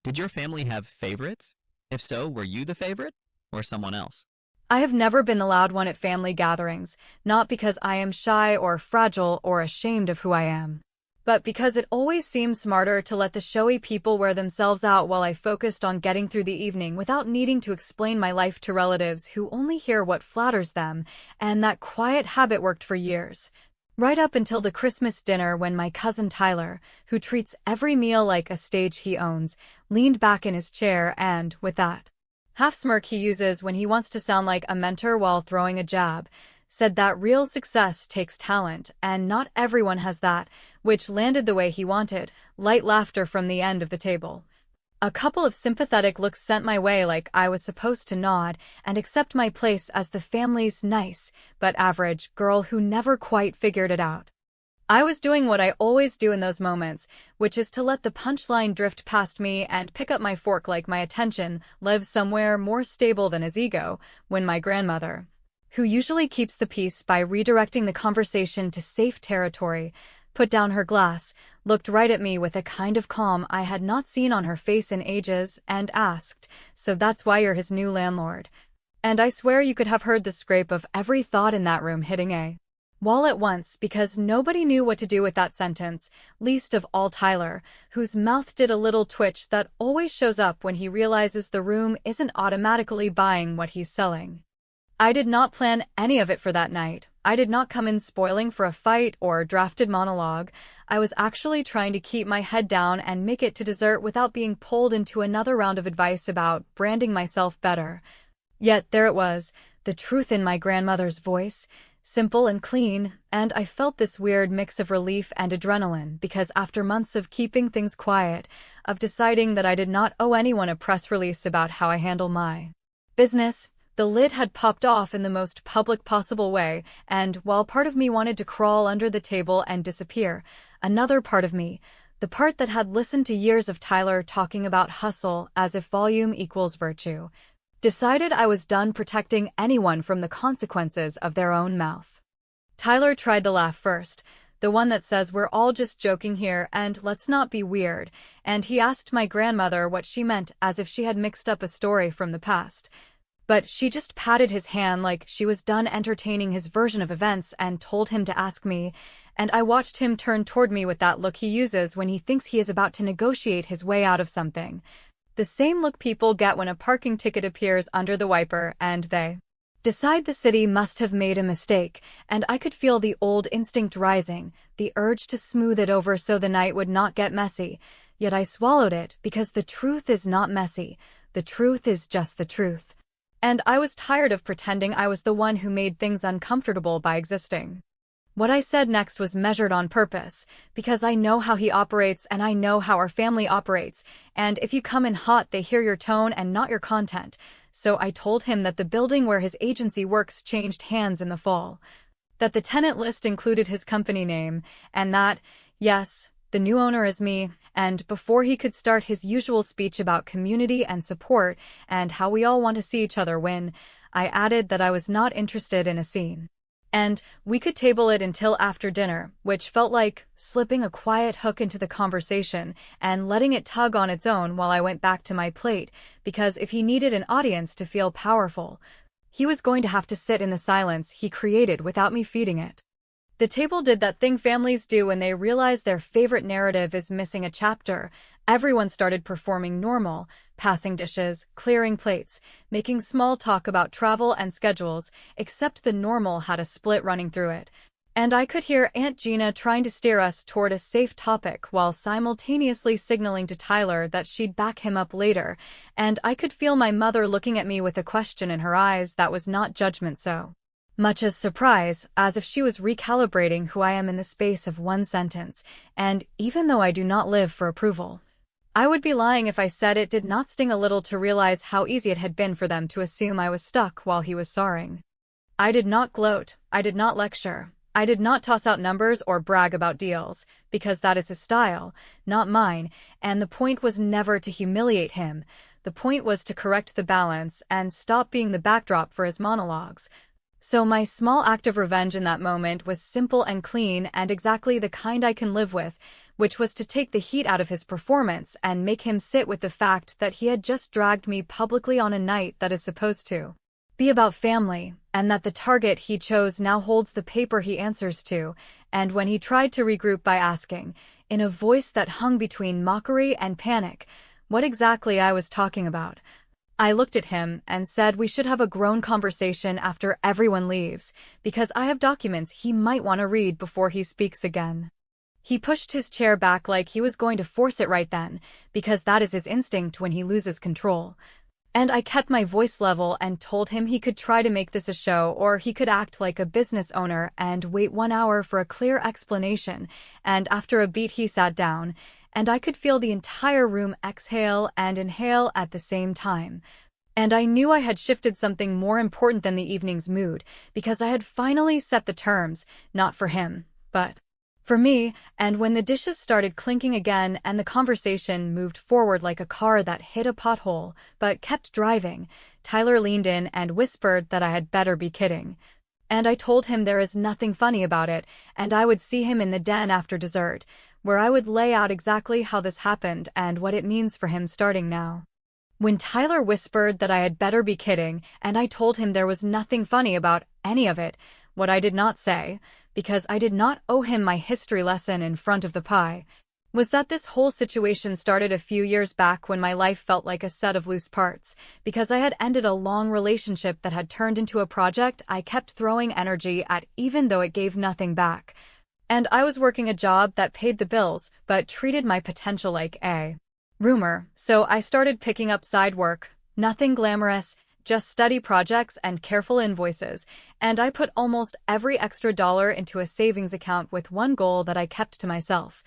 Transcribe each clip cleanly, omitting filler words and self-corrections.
Did your family have favorites? If so, were you the favorite or someone else? I have never been the loud one at family gatherings, not because I am shy or fragile or ashamed of who I am, but because it always seemed smarter to let the showy people wear themselves out while I focused on getting through the evening without needing to explain my life to relatives who only hear what flatters them, and that quiet habit worked for years. Right up until the Christmas dinner when my cousin Tyler, who treats every meal like a stage he owns, leaned back in his chair and, with that half smirk he uses when he wants to sound like a mentor while throwing a jab, said that real success takes talent, and not everyone has that, which landed the way he wanted, light laughter from the end of the table. A couple of sympathetic looks sent my way like I was supposed to nod and accept my place as the family's nice, but average, girl who never quite figured it out. I was doing what I always do in those moments, which is to let the punchline drift past me and pick up my fork like my attention lives somewhere more stable than his ego, when my grandmother, who usually keeps the peace by redirecting the conversation to safe territory, put down her glass, looked right at me with a kind of calm I had not seen on her face in ages, and asked, "So that's why you're his new landlord?" And I swear you could have heard the scrape of every thought in that room hitting a wall at once because nobody knew what to do with that sentence, least of all Tyler, whose mouth did a little twitch that always shows up when he realizes the room isn't automatically buying what he's selling. I did not plan any of it for that night. I did not come in spoiling for a fight or drafted monologue. I was actually trying to keep my head down and make it to dessert without being pulled into another round of advice about branding myself better. Yet there it was, the truth in my grandmother's voice, simple and clean, and I felt this weird mix of relief and adrenaline because after months of keeping things quiet, of deciding that I did not owe anyone a press release about how I handle my business, the lid had popped off in the most public possible way, and while part of me wanted to crawl under the table and disappear, another part of me, the part that had listened to years of Tyler talking about hustle as if volume equals virtue, decided I was done protecting anyone from the consequences of their own mouth. Tyler tried the laugh first, the one that says we're all just joking here and let's not be weird, and he asked my grandmother what she meant as if she had mixed up a story from the past. But she just patted his hand like she was done entertaining his version of events and told him to ask me, and I watched him turn toward me with that look he uses when he thinks he is about to negotiate his way out of something. The same look people get when a parking ticket appears under the wiper and they decide the city must have made a mistake, and I could feel the old instinct rising, the urge to smooth it over so the night would not get messy, yet I swallowed it because the truth is not messy, the truth is just the truth. And I was tired of pretending I was the one who made things uncomfortable by existing. What I said next was measured on purpose, because I know how he operates and I know how our family operates, and if you come in hot they hear your tone and not your content. So I told him that the building where his agency works changed hands in the fall, that the tenant list included his company name, and that, yes, the new owner is me, and before he could start his usual speech about community and support and how we all want to see each other win, I added that I was not interested in a scene. And we could table it until after dinner, which felt like slipping a quiet hook into the conversation and letting it tug on its own while I went back to my plate, because if he needed an audience to feel powerful, he was going to have to sit in the silence he created without me feeding it. The table did that thing families do when they realize their favorite narrative is missing a chapter. Everyone started performing normal, passing dishes, clearing plates, making small talk about travel and schedules, except the normal had a split running through it. And I could hear Aunt Gina trying to steer us toward a safe topic while simultaneously signaling to Tyler that she'd back him up later, and I could feel my mother looking at me with a question in her eyes that was not judgment so much as surprise, as if she was recalibrating who I am in the space of one sentence, and even though I do not live for approval, I would be lying if I said it did not sting a little to realize how easy it had been for them to assume I was stuck while he was soaring. I did not gloat, I did not lecture, I did not toss out numbers or brag about deals, because that is his style, not mine, and the point was never to humiliate him, the point was to correct the balance and stop being the backdrop for his monologues. So my small act of revenge in that moment was simple and clean and exactly the kind I can live with, which was to take the heat out of his performance and make him sit with the fact that he had just dragged me publicly on a night that is supposed to be about family, and that the target he chose now holds the paper he answers to, and when he tried to regroup by asking, in a voice that hung between mockery and panic, what exactly I was talking about, I looked at him and said we should have a grown conversation after everyone leaves, because I have documents he might want to read before he speaks again. He pushed his chair back like he was going to force it right then, because that is his instinct when he loses control. And I kept my voice level and told him he could try to make this a show, or he could act like a business owner and wait 1 hour for a clear explanation, and after a beat he sat down, and I could feel the entire room exhale and inhale at the same time. And I knew I had shifted something more important than the evening's mood, because I had finally set the terms, not for him, but for me. And when the dishes started clinking again and the conversation moved forward like a car that hit a pothole but kept driving, Tyler leaned in and whispered that I had better be kidding. And I told him there is nothing funny about it, and I would see him in the den after dessert, where I would lay out exactly how this happened and what it means for him starting now. When Tyler whispered that I had better be kidding, and I told him there was nothing funny about any of it, what I did not say, because I did not owe him my history lesson in front of the pie, was that this whole situation started a few years back when my life felt like a set of loose parts, because I had ended a long relationship that had turned into a project I kept throwing energy at even though it gave nothing back. And I was working a job that paid the bills but treated my potential like a rumor, so I started picking up side work, nothing glamorous, just study projects and careful invoices, and I put almost every extra dollar into a savings account with one goal that I kept to myself,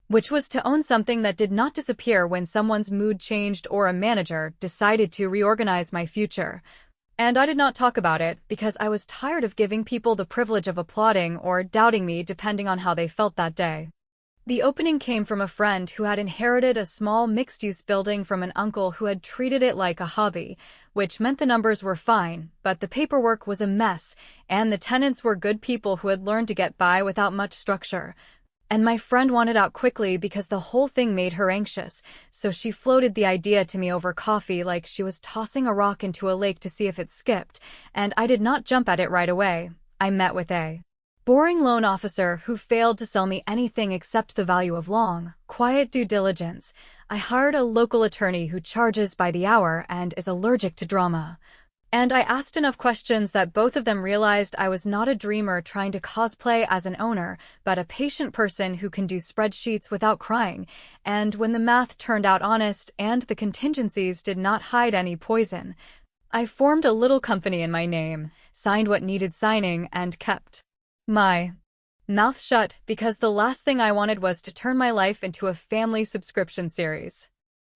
which was to own something that did not disappear when someone's mood changed or a manager decided to reorganize my future. And I did not talk about it because I was tired of giving people the privilege of applauding or doubting me depending on how they felt that day. The opening came from a friend who had inherited a small mixed-use building from an uncle who had treated it like a hobby, which meant the numbers were fine, but the paperwork was a mess, and the tenants were good people who had learned to get by without much structure. And my friend wanted out quickly because the whole thing made her anxious, so she floated the idea to me over coffee like she was tossing a rock into a lake to see if it skipped, and I did not jump at it right away. I met with a boring loan officer who failed to sell me anything except the value of long, quiet due diligence. I hired a local attorney who charges by the hour and is allergic to drama. And I asked enough questions that both of them realized I was not a dreamer trying to cosplay as an owner, but a patient person who can do spreadsheets without crying. And when the math turned out honest and the contingencies did not hide any poison, I formed a little company in my name, signed what needed signing, and kept my mouth shut because the last thing I wanted was to turn my life into a family subscription series.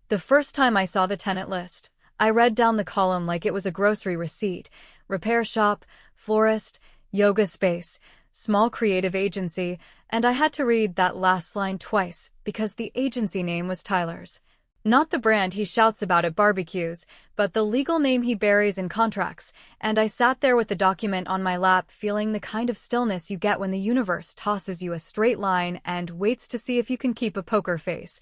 The first time I saw the tenant list, I read down the column like it was a grocery receipt: repair shop, florist, yoga space, small creative agency, and I had to read that last line twice because the agency name was Tyler's. Not the brand he shouts about at barbecues, but the legal name he buries in contracts, and I sat there with the document on my lap feeling the kind of stillness you get when the universe tosses you a straight line and waits to see if you can keep a poker face.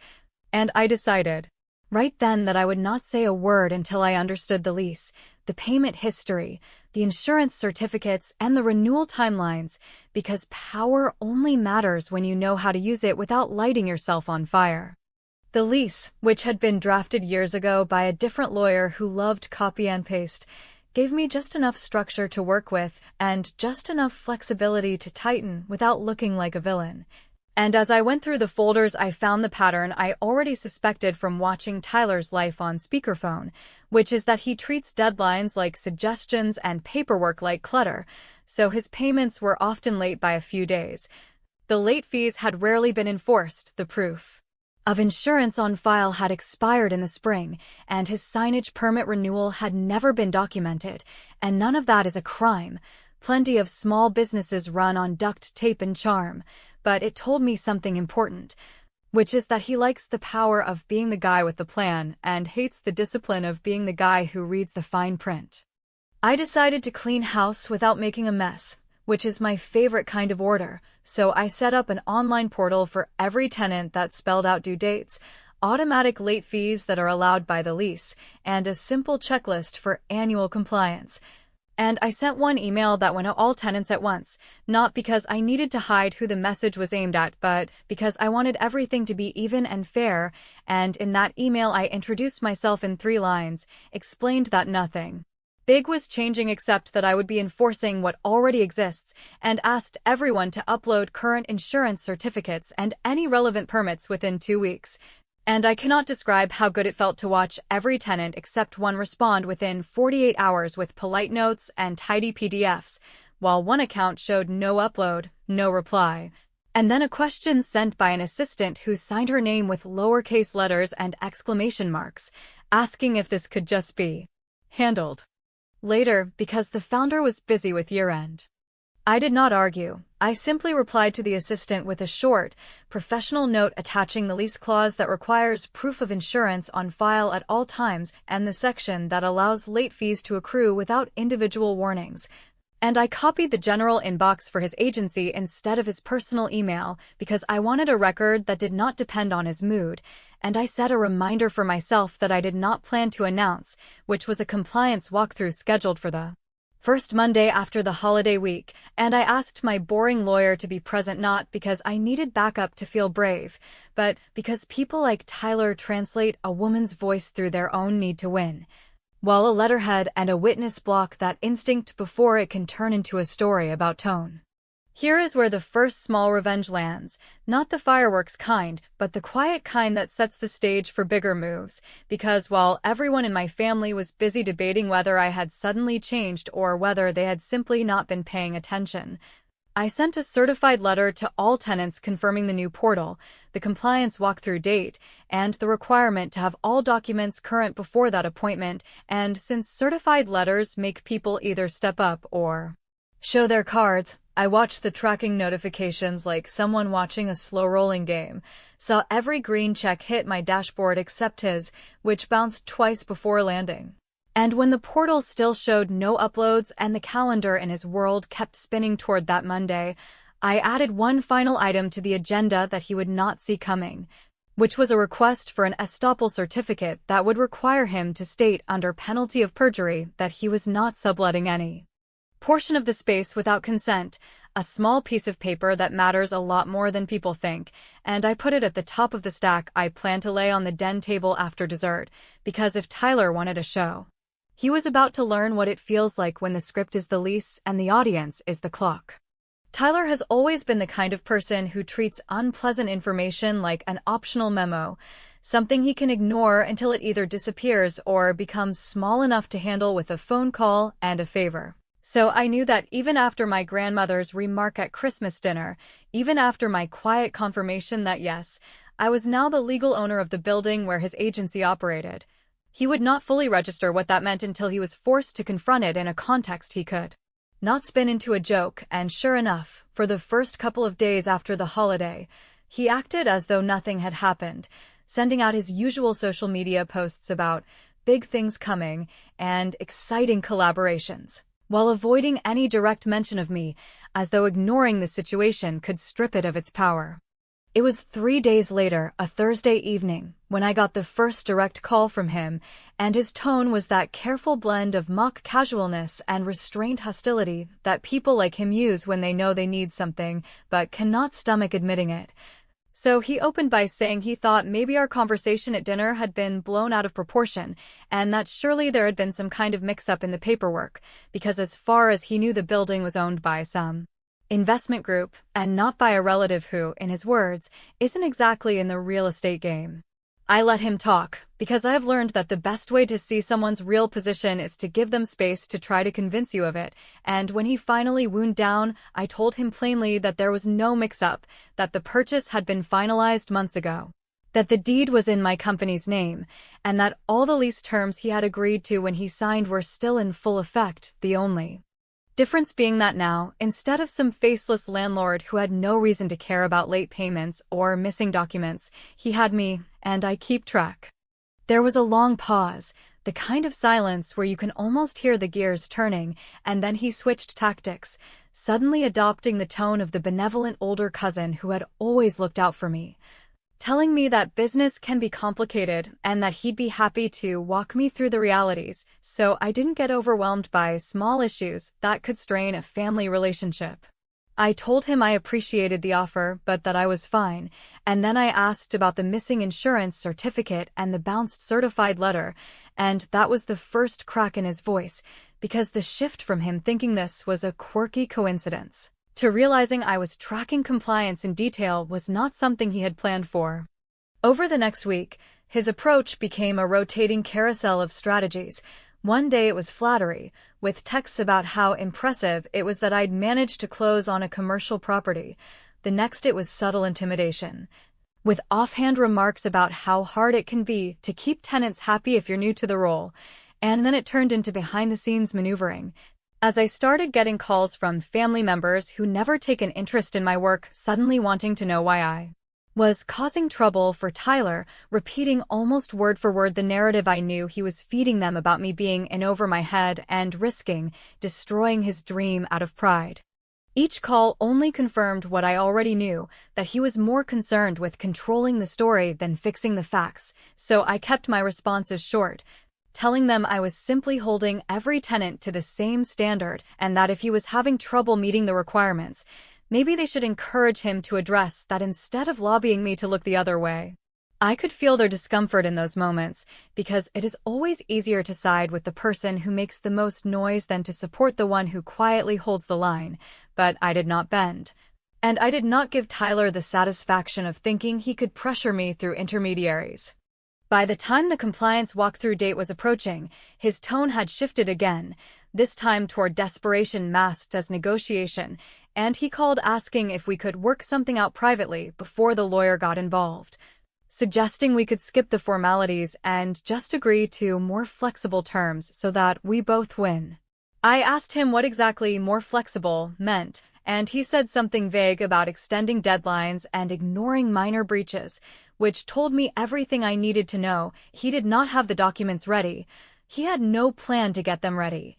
And I decided right then that I would not say a word until I understood the lease, the payment history, the insurance certificates, and the renewal timelines, because power only matters when you know how to use it without lighting yourself on fire. The lease, which had been drafted years ago by a different lawyer who loved copy and paste, gave me just enough structure to work with and just enough flexibility to tighten without looking like a villain. And as I went through the folders, I found the pattern I already suspected from watching Tyler's life on speakerphone, which is that he treats deadlines like suggestions and paperwork like clutter, so his payments were often late by a few days. The late fees had rarely been enforced, the proof of insurance on file had expired in the spring, and his signage permit renewal had never been documented, and none of that is a crime. Plenty of small businesses run on duct tape and charm, but it told me something important, which is that he likes the power of being the guy with the plan and hates the discipline of being the guy who reads the fine print. I decided to clean house without making a mess, which is my favorite kind of order, so I set up an online portal for every tenant that spelled out due dates, automatic late fees that are allowed by the lease, and a simple checklist for annual compliance. And I sent one email that went to all tenants at once, not because I needed to hide who the message was aimed at, but because I wanted everything to be even and fair, and in that email I introduced myself in 3 lines, explained that nothing big was changing except that I would be enforcing what already exists, and asked everyone to upload current insurance certificates and any relevant permits within 2 weeks. And I cannot describe how good it felt to watch every tenant except one respond within 48 hours with polite notes and tidy PDFs, while one account showed no upload, no reply, and then a question sent by an assistant who signed her name with lowercase letters and exclamation marks, asking if this could just be handled later because the founder was busy with year-end. I did not argue. I simply replied to the assistant with a short, professional note attaching the lease clause that requires proof of insurance on file at all times and the section that allows late fees to accrue without individual warnings. And I copied the general inbox for his agency instead of his personal email because I wanted a record that did not depend on his mood, and I set a reminder for myself that I did not plan to announce, which was a compliance walkthrough scheduled for the first Monday after the holiday week, and I asked my boring lawyer to be present not because I needed backup to feel brave, but because people like Tyler translate a woman's voice through their own need to win, while a letterhead and a witness block that instinct before it can turn into a story about tone. Here is where the first small revenge lands, not the fireworks kind, but the quiet kind that sets the stage for bigger moves, because while everyone in my family was busy debating whether I had suddenly changed or whether they had simply not been paying attention, I sent a certified letter to all tenants confirming the new portal, the compliance walkthrough date, and the requirement to have all documents current before that appointment, and since certified letters make people either step up or show their cards, I watched the tracking notifications like someone watching a slow-rolling game, saw every green check hit my dashboard except his, which bounced twice before landing. And when the portal still showed no uploads and the calendar in his world kept spinning toward that Monday, I added one final item to the agenda that he would not see coming, which was a request for an estoppel certificate that would require him to state under penalty of perjury that he was not subletting any portion of the space without consent, a small piece of paper that matters a lot more than people think, and I put it at the top of the stack I planned to lay on the den table after dessert, because if Tyler wanted a show, he was about to learn what it feels like when the script is the lease and the audience is the clock. Tyler has always been the kind of person who treats unpleasant information like an optional memo, something he can ignore until it either disappears or becomes small enough to handle with a phone call and a favor. So I knew that even after my grandmother's remark at Christmas dinner, even after my quiet confirmation that yes, I was now the legal owner of the building where his agency operated, he would not fully register what that meant until he was forced to confront it in a context he could not spin into a joke, and sure enough, for the first couple of days after the holiday, he acted as though nothing had happened, sending out his usual social media posts about big things coming and exciting collaborations, while avoiding any direct mention of me, as though ignoring the situation could strip it of its power. It was 3 days later, a Thursday evening, when I got the first direct call from him, and his tone was that careful blend of mock casualness and restrained hostility that people like him use when they know they need something, but cannot stomach admitting it. So he opened by saying he thought maybe our conversation at dinner had been blown out of proportion, and that surely there had been some kind of mix-up in the paperwork, because as far as he knew the building was owned by some investment group, and not by a relative who, in his words, isn't exactly in the real estate game. I let him talk, because I have learned that the best way to see someone's real position is to give them space to try to convince you of it, and when he finally wound down, I told him plainly that there was no mix-up, that the purchase had been finalized months ago, that the deed was in my company's name, and that all the lease terms he had agreed to when he signed were still in full effect, the only difference being that now, instead of some faceless landlord who had no reason to care about late payments or missing documents, he had me, and I keep track. There was a long pause, the kind of silence where you can almost hear the gears turning, and then he switched tactics, suddenly adopting the tone of the benevolent older cousin who had always looked out for me, telling me that business can be complicated and that he'd be happy to walk me through the realities so I didn't get overwhelmed by small issues that could strain a family relationship. I told him I appreciated the offer, but that I was fine, and then I asked about the missing insurance certificate and the bounced certified letter, and that was the first crack in his voice, because the shift from him thinking this was a quirky coincidence to realizing I was tracking compliance in detail was not something he had planned for. Over the next week, his approach became a rotating carousel of strategies. One day it was flattery, with texts about how impressive it was that I'd managed to close on a commercial property. The next it was subtle intimidation, with offhand remarks about how hard it can be to keep tenants happy if you're new to the role. And then it turned into behind-the-scenes maneuvering, as I started getting calls from family members who never take an interest in my work, suddenly wanting to know why I was causing trouble for Tyler, repeating almost word for word the narrative I knew he was feeding them about me being in over my head and risking destroying his dream out of pride. Each call only confirmed what I already knew, that he was more concerned with controlling the story than fixing the facts, so I kept my responses short, telling them I was simply holding every tenant to the same standard and that if he was having trouble meeting the requirements, maybe they should encourage him to address that instead of lobbying me to look the other way. I could feel their discomfort in those moments, because it is always easier to side with the person who makes the most noise than to support the one who quietly holds the line, but I did not bend. And I did not give Tyler the satisfaction of thinking he could pressure me through intermediaries. By the time the compliance walkthrough date was approaching, his tone had shifted again, this time toward desperation masked as negotiation, and he called asking if we could work something out privately before the lawyer got involved, suggesting we could skip the formalities and just agree to more flexible terms so that we both win. I asked him what exactly more flexible meant, and he said something vague about extending deadlines and ignoring minor breaches, which told me everything I needed to know. He did not have the documents ready. He had no plan to get them ready.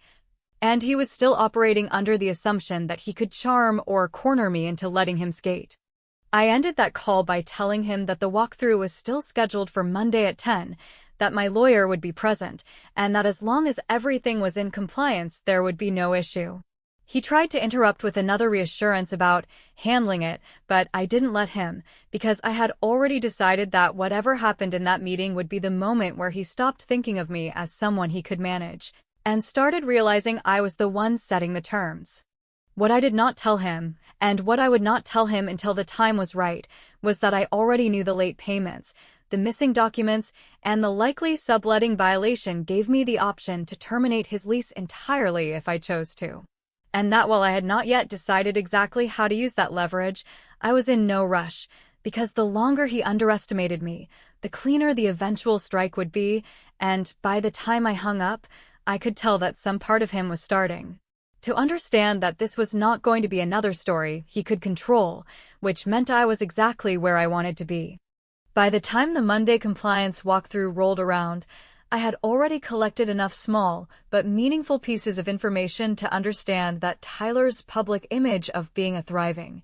And he was still operating under the assumption that he could charm or corner me into letting him skate. I ended that call by telling him that the walkthrough was still scheduled for Monday at 10, that my lawyer would be present, and that as long as everything was in compliance, there would be no issue. He tried to interrupt with another reassurance about handling it, but I didn't let him, because I had already decided that whatever happened in that meeting would be the moment where he stopped thinking of me as someone he could manage, and started realizing I was the one setting the terms. What I did not tell him, and what I would not tell him until the time was right, was that I already knew the late payments, the missing documents, and the likely subletting violation gave me the option to terminate his lease entirely if I chose to. And that while I had not yet decided exactly how to use that leverage, I was in no rush, because the longer he underestimated me, the cleaner the eventual strike would be, and by the time I hung up, I could tell that some part of him was starting to understand that this was not going to be another story he could control, which meant I was exactly where I wanted to be. By the time the Monday compliance walkthrough rolled around, I had already collected enough small but meaningful pieces of information to understand that Tyler's public image of being a thriving,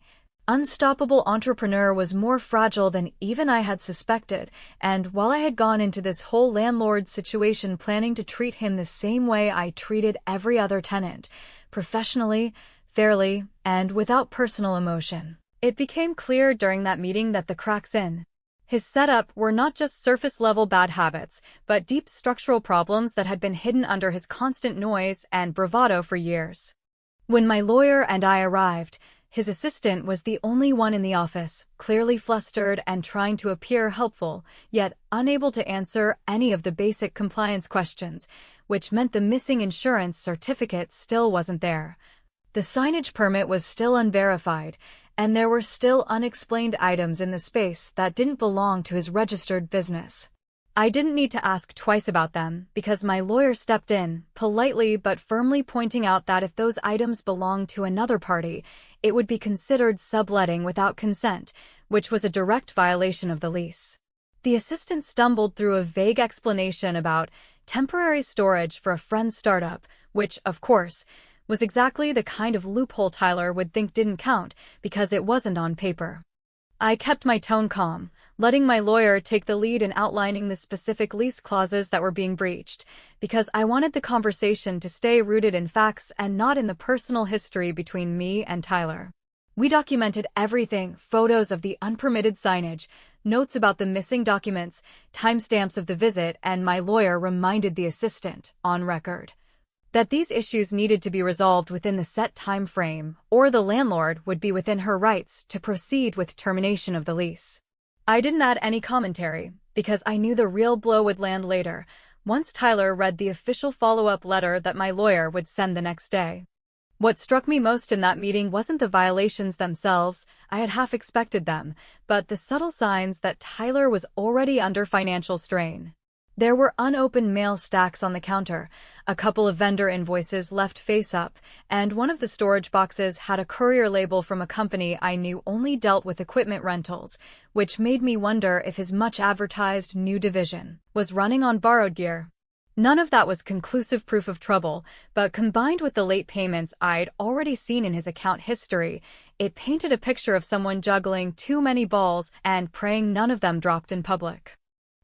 unstoppable entrepreneur was more fragile than even I had suspected, and while I had gone into this whole landlord situation planning to treat him the same way I treated every other tenant, professionally, fairly, and without personal emotion, it became clear during that meeting that the cracks in his setup were not just surface-level bad habits, but deep structural problems that had been hidden under his constant noise and bravado for years. When my lawyer and I arrived, his assistant was the only one in the office, clearly flustered and trying to appear helpful, yet unable to answer any of the basic compliance questions, which meant the missing insurance certificate still wasn't there. The signage permit was still unverified, and there were still unexplained items in the space that didn't belong to his registered business. I didn't need to ask twice about them, because my lawyer stepped in, politely but firmly pointing out that if those items belonged to another party, it would be considered subletting without consent, which was a direct violation of the lease. The assistant stumbled through a vague explanation about temporary storage for a friend's startup, which, of course, was exactly the kind of loophole Tyler would think didn't count because it wasn't on paper. I kept my tone calm, letting my lawyer take the lead in outlining the specific lease clauses that were being breached, because I wanted the conversation to stay rooted in facts and not in the personal history between me and Tyler. We documented everything: photos of the unpermitted signage, notes about the missing documents, timestamps of the visit, and my lawyer reminded the assistant, on record, that these issues needed to be resolved within the set time frame, or the landlord would be within her rights to proceed with termination of the lease. I didn't add any commentary, because I knew the real blow would land later, once Tyler read the official follow-up letter that my lawyer would send the next day. What struck me most in that meeting wasn't the violations themselves, I had half expected them, but the subtle signs that Tyler was already under financial strain. There were unopened mail stacks on the counter, a couple of vendor invoices left face up, and one of the storage boxes had a courier label from a company I knew only dealt with equipment rentals, which made me wonder if his much-advertised new division was running on borrowed gear. None of that was conclusive proof of trouble, but combined with the late payments I'd already seen in his account history, it painted a picture of someone juggling too many balls and praying none of them dropped in public.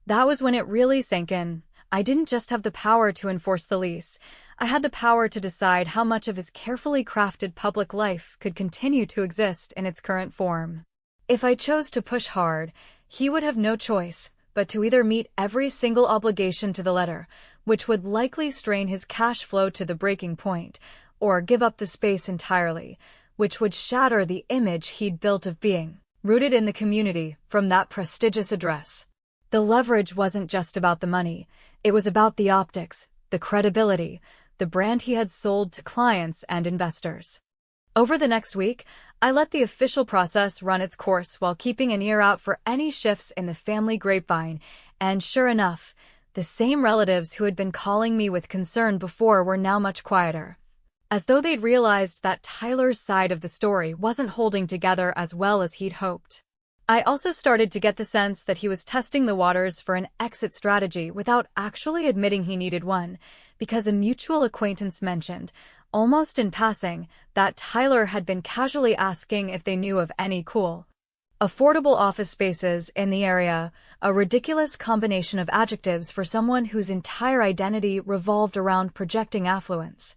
That was when it really sank in. I didn't just have the power to enforce the lease. I had the power to decide how much of his carefully crafted public life could continue to exist in its current form. If I chose to push hard, he would have no choice but to either meet every single obligation to the letter, which would likely strain his cash flow to the breaking point, or give up the space entirely, which would shatter the image he'd built of being rooted in the community from that prestigious address. The leverage wasn't just about the money, it was about the optics, the credibility, the brand he had sold to clients and investors. Over the next week, I let the official process run its course while keeping an ear out for any shifts in the family grapevine, and sure enough, the same relatives who had been calling me with concern before were now much quieter, as though they'd realized that Tyler's side of the story wasn't holding together as well as he'd hoped. I also started to get the sense that he was testing the waters for an exit strategy without actually admitting he needed one, because a mutual acquaintance mentioned, almost in passing, that Tyler had been casually asking if they knew of any cool, affordable office spaces in the area, a ridiculous combination of adjectives for someone whose entire identity revolved around projecting affluence.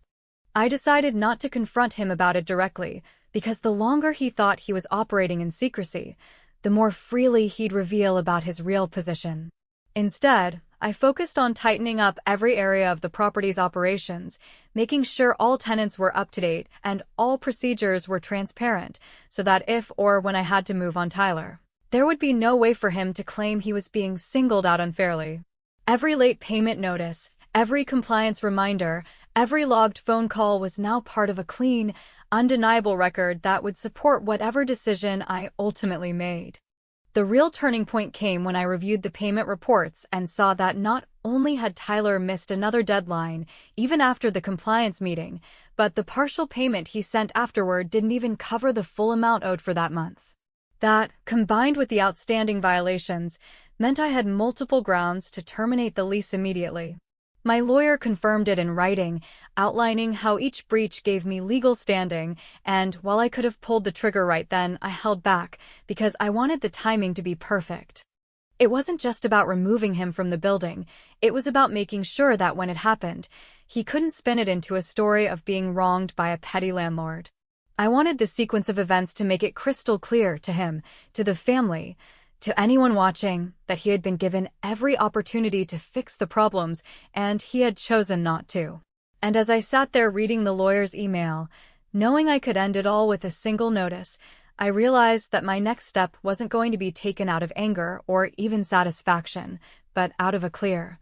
I decided not to confront him about it directly, because the longer he thought he was operating in secrecy, the more freely he'd reveal about his real position. Instead, I focused on tightening up every area of the property's operations, making sure all tenants were up to date and all procedures were transparent, so that if or when I had to move on Tyler, there would be no way for him to claim he was being singled out unfairly. Every late payment notice, every compliance reminder, every logged phone call was now part of a clean, undeniable record that would support whatever decision I ultimately made. The real turning point came when I reviewed the payment reports and saw that not only had Tyler missed another deadline, even after the compliance meeting, but the partial payment he sent afterward didn't even cover the full amount owed for that month. That, combined with the outstanding violations, meant I had multiple grounds to terminate the lease immediately. My lawyer confirmed it in writing, outlining how each breach gave me legal standing, and while I could have pulled the trigger right then, I held back because I wanted the timing to be perfect. It wasn't just about removing him from the building, it was about making sure that when it happened, he couldn't spin it into a story of being wronged by a petty landlord. I wanted the sequence of events to make it crystal clear to him, to the family, to anyone watching, that he had been given every opportunity to fix the problems, and he had chosen not to. And as I sat there reading the lawyer's email, knowing I could end it all with a single notice, I realized that my next step wasn't going to be taken out of anger or even satisfaction, but out of a clear,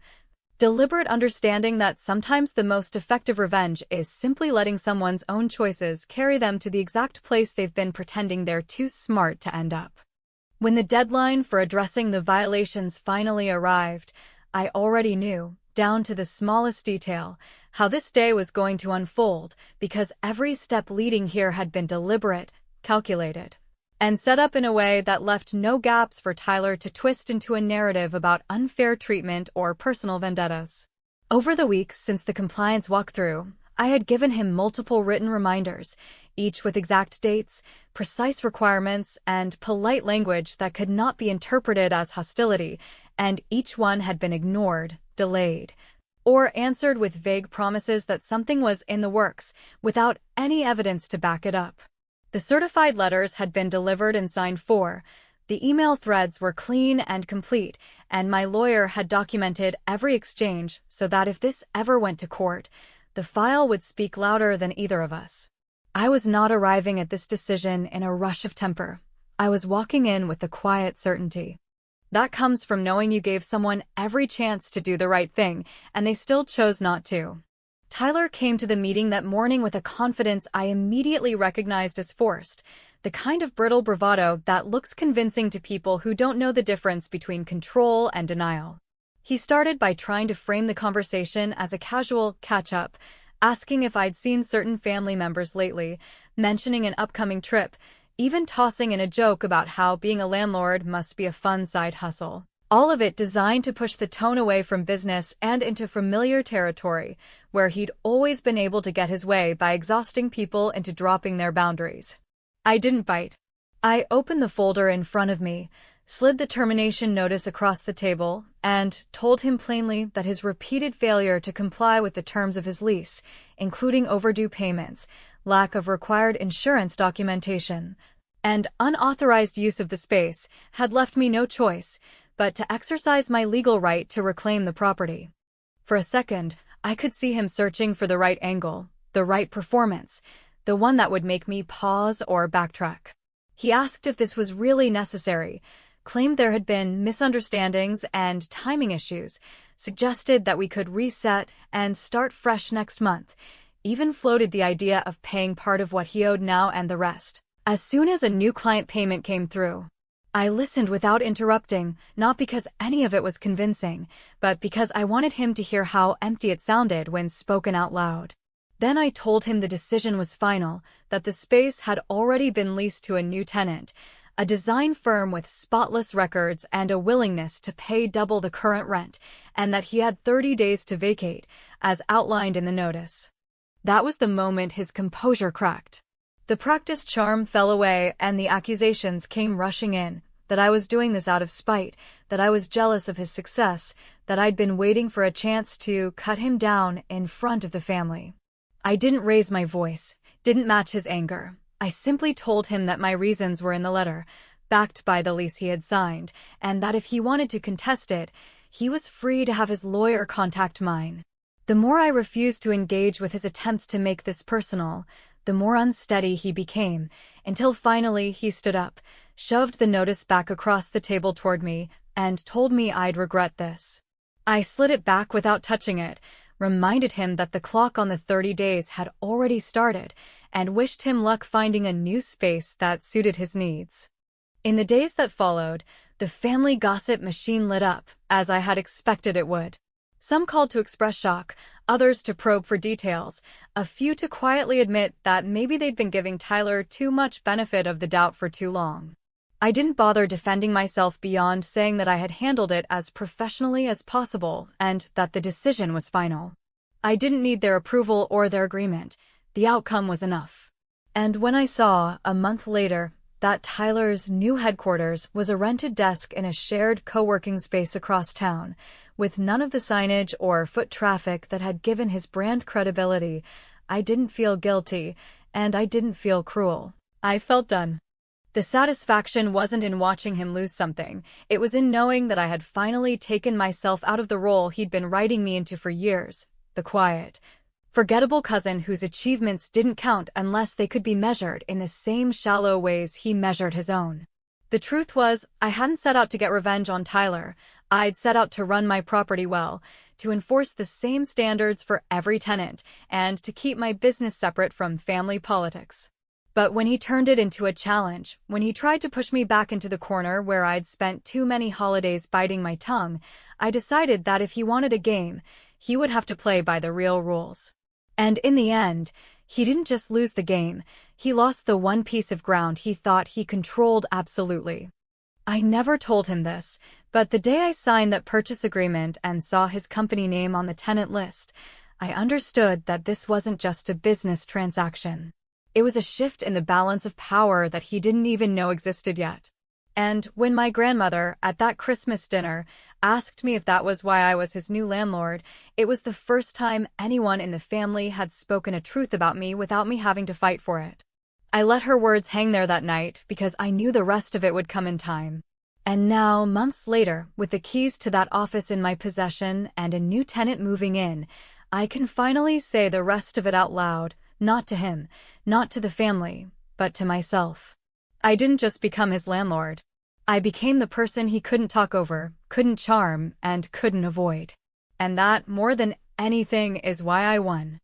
deliberate understanding that sometimes the most effective revenge is simply letting someone's own choices carry them to the exact place they've been pretending they're too smart to end up. When the deadline for addressing the violations finally arrived, I already knew, down to the smallest detail, how this day was going to unfold, because every step leading here had been deliberate, calculated, and set up in a way that left no gaps for Tyler to twist into a narrative about unfair treatment or personal vendettas. Over the weeks since the compliance walkthrough, I had given him multiple written reminders, each with exact dates, precise requirements, and polite language that could not be interpreted as hostility, and each one had been ignored, delayed, or answered with vague promises that something was in the works, without any evidence to back it up. The certified letters had been delivered and signed for. The email threads were clean and complete, and my lawyer had documented every exchange so that if this ever went to court, the file would speak louder than either of us. I was not arriving at this decision in a rush of temper. I was walking in with the quiet certainty that comes from knowing you gave someone every chance to do the right thing, and they still chose not to. Tyler came to the meeting that morning with a confidence I immediately recognized as forced, the kind of brittle bravado that looks convincing to people who don't know the difference between control and denial. He started by trying to frame the conversation as a casual catch-up, asking if I'd seen certain family members lately, mentioning an upcoming trip, even tossing in a joke about how being a landlord must be a fun side hustle. All of it designed to push the tone away from business and into familiar territory, where he'd always been able to get his way by exhausting people into dropping their boundaries. I didn't bite. I opened the folder in front of me, slid the termination notice across the table, and told him plainly that his repeated failure to comply with the terms of his lease, including overdue payments, lack of required insurance documentation, and unauthorized use of the space, had left me no choice but to exercise my legal right to reclaim the property. For a second, I could see him searching for the right angle, the right performance, the one that would make me pause or backtrack. He asked if this was really necessary, claimed there had been misunderstandings and timing issues, suggested that we could reset and start fresh next month, even floated the idea of paying part of what he owed now and the rest as soon as a new client payment came through. I listened without interrupting, not because any of it was convincing, but because I wanted him to hear how empty it sounded when spoken out loud. Then I told him the decision was final, that the space had already been leased to a new tenant, a design firm with spotless records and a willingness to pay double the current rent, and that he had 30 days to vacate, as outlined in the notice. That was the moment his composure cracked. The practiced charm fell away and the accusations came rushing in, that I was doing this out of spite, that I was jealous of his success, that I'd been waiting for a chance to cut him down in front of the family. I didn't raise my voice, didn't match his anger. I simply told him that my reasons were in the letter, backed by the lease he had signed, and that if he wanted to contest it, he was free to have his lawyer contact mine. The more I refused to engage with his attempts to make this personal, the more unsteady he became, until finally he stood up, shoved the notice back across the table toward me, and told me I'd regret this. I slid it back without touching it, reminded him that the clock on the 30 days had already started, and wished him luck finding a new space that suited his needs. In the days that followed, the family gossip machine lit up, as I had expected it would. Some called to express shock, others to probe for details, a few to quietly admit that maybe they'd been giving Tyler too much benefit of the doubt for too long. I didn't bother defending myself beyond saying that I had handled it as professionally as possible and that the decision was final. I didn't need their approval or their agreement. The outcome was enough. And when I saw, a month later, that Tyler's new headquarters was a rented desk in a shared co-working space across town, with none of the signage or foot traffic that had given his brand credibility, I didn't feel guilty, and I didn't feel cruel. I felt done. The satisfaction wasn't in watching him lose something, it was in knowing that I had finally taken myself out of the role he'd been writing me into for years, the quiet, forgettable cousin whose achievements didn't count unless they could be measured in the same shallow ways he measured his own. The truth was, I hadn't set out to get revenge on Tyler. I'd set out to run my property well, to enforce the same standards for every tenant, and to keep my business separate from family politics. But when he turned it into a challenge, when he tried to push me back into the corner where I'd spent too many holidays biting my tongue, I decided that if he wanted a game, he would have to play by the real rules. And in the end, he didn't just lose the game, he lost the one piece of ground he thought he controlled absolutely. I never told him this, but the day I signed that purchase agreement and saw his company name on the tenant list, I understood that this wasn't just a business transaction. It was a shift in the balance of power that he didn't even know existed yet. And when my grandmother, at that Christmas dinner, asked me if that was why I was his new landlord, it was the first time anyone in the family had spoken a truth about me without me having to fight for it. I let her words hang there that night because I knew the rest of it would come in time. And now, months later, with the keys to that office in my possession and a new tenant moving in, I can finally say the rest of it out loud, not to him, not to the family, but to myself. I didn't just become his landlord. I became the person he couldn't talk over, couldn't charm, and couldn't avoid. And that, more than anything, is why I won.